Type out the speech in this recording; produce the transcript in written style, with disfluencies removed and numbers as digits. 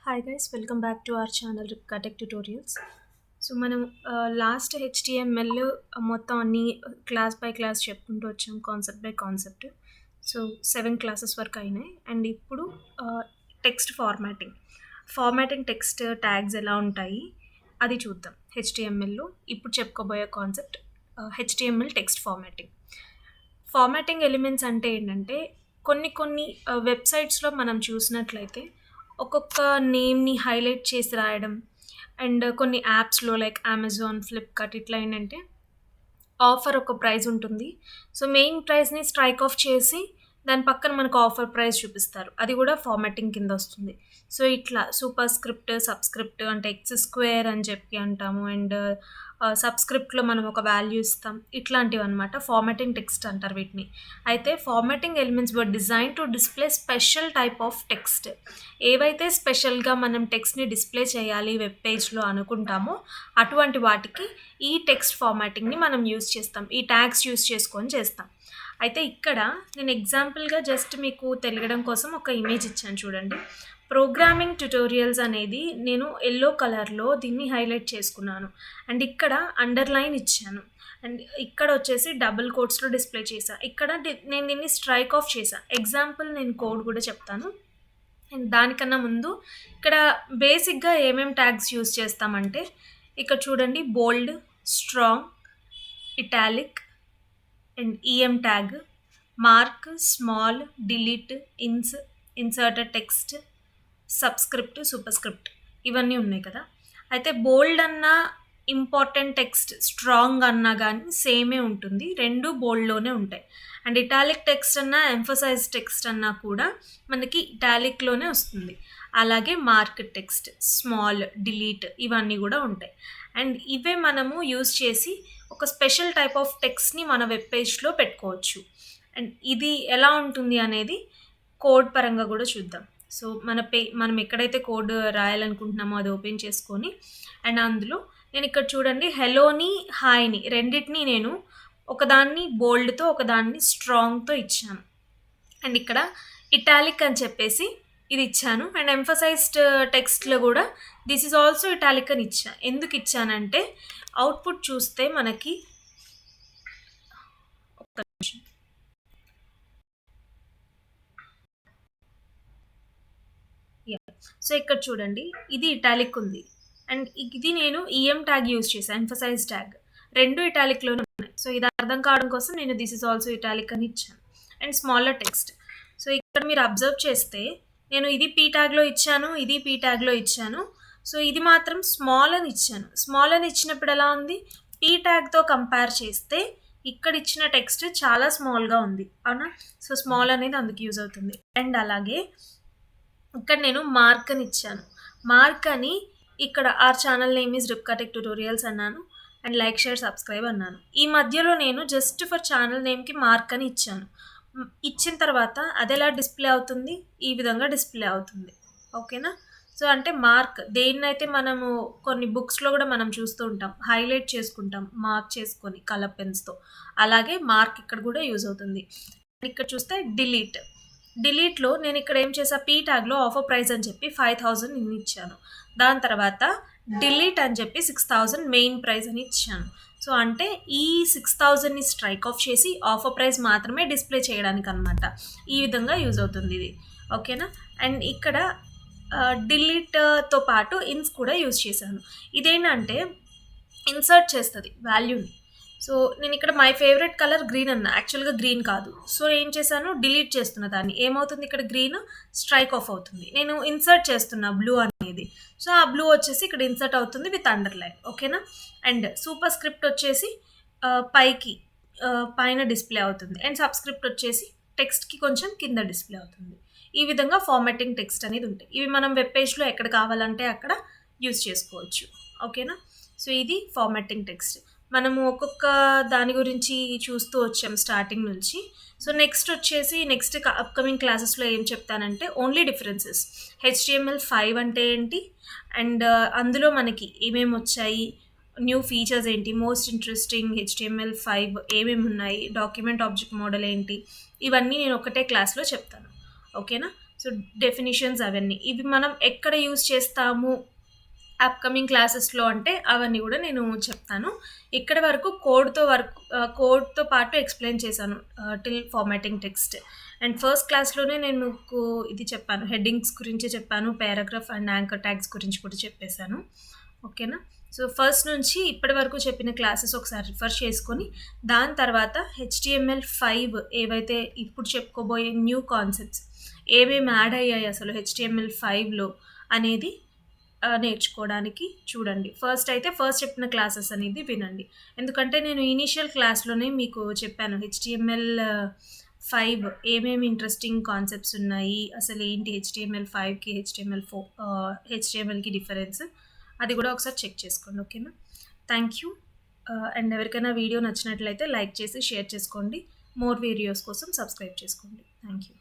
Hi guys, welcome back to our channel Ripka Tech Tutorials. So మనం last HTML మొత్తం అన్ని class by class చెప్పుకుంటూ వచ్చాం, concept by concept. So 7 classes వరకు అయినాయి. అండ్ ఇప్పుడు టెక్స్ట్ ఫార్మాటింగ్ టెక్స్ట్ ట్యాగ్స్ ఎలా ఉంటాయి అది చూద్దాం. హెచ్టిఎంఎల్లో ఇప్పుడు చెప్పుకోబోయే concept HTML text formatting elements అంటే ఏంటంటే కొన్ని వెబ్సైట్స్లో మనం చూసినట్లయితే ఒక్కొక్క నేమ్ని హైలైట్ చేసి రాయడం. అండ్ కొన్ని యాప్స్లో లైక్ అమెజాన్, ఫ్లిప్కార్ట్ ఇట్లా ఏంటంటే ఆఫర్ ఒక ప్రైస్ ఉంటుంది. సో మెయిన్ ప్రైస్ని స్ట్రైక్ ఆఫ్ చేసి దాని పక్కన మనకు ఆఫర్ ప్రైస్ చూపిస్తారు. అది కూడా ఫార్మాటింగ్ కింద వస్తుంది. సో ఇట్లా సూపర్ స్క్రిప్ట్, సబ్స్క్రిప్ట్ అంటే ఎక్స్ స్క్వేర్ అని చెప్పి అంటాము. అండ్ సబ్స్క్రిప్ట్లో మనం ఒక వాల్యూ ఇస్తాం. ఇట్లాంటివి అనమాట ఫార్మాటింగ్ టెక్స్ట్ అంటారు వీటిని. అయితే formatting elements were design to display special type of text. ఏవైతే స్పెషల్గా మనం టెక్స్ట్ని డిస్ప్లే చేయాలి వెబ్ పేజ్లో అనుకుంటామో అటువంటి వాటికి ఈ టెక్స్ట్ ఫార్మాటింగ్ని మనం యూజ్ చేస్తాం. ఈ ట్యాగ్స్ యూజ్ చేసుకొని చేస్తాం. అయితే ఇక్కడ నేను ఎగ్జాంపుల్గా జస్ట్ మీకు తెలియడం కోసం ఒక ఇమేజ్ ఇచ్చాను చూడండి. ప్రోగ్రామింగ్ ట్యుటోరియల్స్ అనేది నేను ఎల్లో కలర్లో దీన్ని హైలైట్ చేసుకున్నాను. అండ్ ఇక్కడ అండర్లైన్ ఇచ్చాను. అండ్ ఇక్కడ వచ్చేసి డబుల్ కోట్స్లో డిస్ప్లే చేశాను. ఇక్కడ నేను దీన్ని స్ట్రైక్ ఆఫ్ చేశాను. ఎగ్జాంపుల్ నేను కోడ్ కూడా చెప్తాను. అండ్ దానికన్నా ముందు ఇక్కడ బేసిక్గా ఏమేమి ట్యాగ్స్ యూజ్ చేస్తామంటే ఇక్కడ చూడండి, bold, strong, italic and EM tag, mark, small, delete, inserted text, subscript, super script ఇవన్నీ ఉన్నాయి కదా. అయితే బోల్డ్ అన్నా ఇంపార్టెంట్ టెక్స్ట్, స్ట్రాంగ్ అన్నా కానీ సేమే ఉంటుంది, రెండు బోల్డ్లోనే ఉంటాయి. అండ్ ఇటాలిక్ టెక్స్ట్ అన్నా ఎంఫసైజ్ టెక్స్ట్ అన్నా కూడా మనకి ఇటాలిక్లోనే వస్తుంది. అలాగే మార్క్ టెక్స్ట్, స్మాల్, డిలీట్ ఇవన్నీ కూడా ఉంటాయి. అండ్ ఇవే మనము యూజ్ చేసి ఒక స్పెషల్ టైప్ ఆఫ్ టెక్స్ట్ని మన వెబ్ పేజ్లో పెట్టుకోవచ్చు. అండ్ ఇది ఎలా ఉంటుంది అనేది కోడ్ పరంగా కూడా చూద్దాం. సో మనం ఎక్కడైతే కోడ్ రాయాలనుకుంటున్నామో అది ఓపెన్ చేసుకొని, అండ్ అందులో నేను ఇక్కడ చూడండి హెలోని, హాయ్ని రెండింటిని నేను ఒకదాన్ని బోల్డ్తో ఒకదాన్ని స్ట్రాంగ్తో ఇచ్చాను. అండ్ ఇక్కడ ఇటాలిక్ అని చెప్పేసి ఇది ఇచ్చాను. అండ్ ఎంఫసైజ్డ్ టెక్స్ట్లో కూడా దిస్ ఈజ్ ఆల్సో ఇటాలిక్ అని ఇచ్చాను. ఎందుకు ఇచ్చానంటే అవుట్పుట్ చూస్తే మనకి ఒక్క నిమిషం, సో ఇక్కడ చూడండి ఇది ఇటాలిక్ ఉంది. అండ్ ఇది నేను ఈఎం ట్యాగ్ యూజ్ చేశాను, ఎంఫసైజ్ ట్యాగ్. రెండు ఇటాలిక్లోనే ఉన్నాయి. సో ఇది అర్థం కావడం కోసం నేను దిస్ ఇస్ ఆల్సో ఇటాలిక్ అని ఇచ్చాను. And smaller text. సో ఇక్కడ మీరు అబ్జర్వ్ చేస్తే నేను ఇది పీ ట్యాగ్లో ఇచ్చాను, ఇది పీ ట్యాగ్లో ఇచ్చాను. సో ఇది మాత్రం స్మాల్ అని ఇచ్చాను. స్మాల్ అని ఇచ్చినప్పుడు ఎలా ఉంది, పీ ట్యాగ్తో కంపేర్ చేస్తే ఇక్కడ ఇచ్చిన టెక్స్ట్ చాలా స్మాల్గా ఉంది, అవునా. సో స్మాల్ అనేది అందుకు యూజ్ అవుతుంది. అండ్ అలాగే ఇక్కడ నేను మార్క్ అని ఇచ్చాను. మార్క్ అని ఇక్కడ our channel name is Ripka tech tutorials అన్నాను. అండ్ లైక్, షేర్, సబ్స్క్రైబ్ అన్నాను. ఈ మధ్యలో నేను జస్ట్ ఫర్ ఛానల్ నేమ్కి మార్క్ అని ఇచ్చాను. ఇచ్చిన తర్వాత అది ఎలా డిస్ప్లే అవుతుంది, ఈ విధంగా డిస్ప్లే అవుతుంది, ఓకేనా. సో అంటే మార్క్ దేన్నైతే మనము కొన్ని బుక్స్లో కూడా మనం చూస్తూ ఉంటాం, హైలైట్ చేసుకుంటాం మార్క్ చేసుకొని కలర్ పెన్స్తో, అలాగే మార్క్ ఇక్కడ కూడా యూజ్ అవుతుంది. ఇక్కడ చూస్తే డిలీట్లో నేను ఇక్కడ ఏం చేసా, పీ ట్యాగ్లో ఆఫర్ ప్రైస్ అని చెప్పి 5000 నేను ఇచ్చాను. దాని తర్వాత డిలీట్ అని చెప్పి 6000 మెయిన్ ప్రైస్ అని ఇచ్చాను. సో అంటే ఈ 6000ని స్ట్రైక్ ఆఫ్ చేసి ఆఫర్ ప్రైస్ మాత్రమే డిస్ప్లే చేయడానికి అనమాట. ఈ విధంగా యూజ్ అవుతుంది ఇది, ఓకేనా. అండ్ ఇక్కడ డిలీట్తో పాటు ఇన్స్ కూడా యూజ్ చేశాను. ఇదేంటంటే ఇన్సర్ట్ చేస్తుంది వాల్యూని. సో నేను ఇక్కడ మై ఫేవరెట్ కలర్ గ్రీన్ అన్నా, యాక్చువల్గా గ్రీన్ కాదు. సో ఏం చేశాను, డిలీట్ చేస్తున్న దాన్ని, ఏమవుతుంది ఇక్కడ గ్రీన్ స్ట్రైక్ ఆఫ్ అవుతుంది. నేను ఇన్సర్ట్ చేస్తున్నా బ్లూ అనేది. సో ఆ బ్లూ వచ్చేసి ఇక్కడ ఇన్సర్ట్ అవుతుంది విత్ అండర్లైన్, ఓకేనా. అండ్ సూపర్ స్క్రిప్ట్ వచ్చేసి పైన డిస్ప్లే అవుతుంది. అండ్ సబ్స్క్రిప్ట్ వచ్చేసి టెక్స్ట్కి కొంచెం కింద డిస్ప్లే అవుతుంది. ఈ విధంగా ఫార్మాటింగ్ టెక్స్ట్ అనేది ఉంటాయి. ఇవి మనం వెబ్ పేజ్లో ఎక్కడ కావాలంటే అక్కడ యూజ్ చేసుకోవచ్చు, ఓకేనా. సో ఇది ఫార్మాటింగ్ టెక్స్ట్. మనము ఒక్కొక్క దాని గురించి చూస్తూ వచ్చాం స్టార్టింగ్ నుంచి. సో నెక్స్ట్ అప్కమింగ్ క్లాసెస్లో ఏం చెప్తానంటే ఓన్లీ డిఫరెన్సెస్, HTML5 అంటే ఏంటి, అండ్ అందులో మనకి ఏమేమి వచ్చాయి, న్యూ ఫీచర్స్ ఏంటి, మోస్ట్ ఇంట్రెస్టింగ్ HTML5 ఏమేమి ఉన్నాయి, డాక్యుమెంట్ ఆబ్జెక్ట్ మోడల్ ఏంటి, ఇవన్నీ నేను ఒకటే క్లాస్లో చెప్తాను, ఓకేనా. సో డెఫినిషన్స్ అవన్నీ ఇవి మనం ఎక్కడ యూజ్ చేస్తాము అప్కమింగ్ క్లాసెస్లో అంటే అవన్నీ కూడా నేను చెప్తాను. ఇక్కడి వరకు కోడ్తో పాటు ఎక్స్ప్లెయిన్ చేశాను till formatting text. And first క్లాస్లోనే నేను మీకు ఇది చెప్పాను, హెడ్డింగ్స్ గురించి చెప్పాను, పారాగ్రాఫ్ అండ్ యాంకర్ ట్యాగ్స్ గురించి కూడా చెప్పేశాను. ఓకేనా? సో ఫస్ట్ నుంచి ఇప్పటి వరకు చెప్పిన క్లాసెస్ ఒకసారి రిఫర్ చేసుకొని దాని తర్వాత HTML5 ఏవైతే ఇప్పుడు చెప్పుకోబోయే న్యూ కాన్సెప్ట్స్ ఏమేమి యాడ్ అయ్యాయి అసలు HTML5లో అనేది నేర్చుకోవడానికి చూడండి. ఫస్ట్ చెప్పిన క్లాసెస్ అనేది వినండి. ఎందుకంటే నేను ఇనీషియల్ క్లాస్‌లోనే మీకు చెప్పాను HTML5 ఏమేమి ఇంట్రెస్టింగ్ కాన్సెప్ట్స్ ఉన్నాయి, అసలేంటి HTML5కి HTMLకి డిఫరెన్స్ అది కూడా ఒకసారి చెక్ చేసుకోండి. ఓకేనా? Thank you. అండ్ ఎవరికైనా వీడియో నచ్చినట్లయితే లైక్ చేసి షేర్ చేసుకోండి. మోర్ వీడియోస్ కోసం సబ్స్క్రైబ్ చేసుకోండి. Thank you.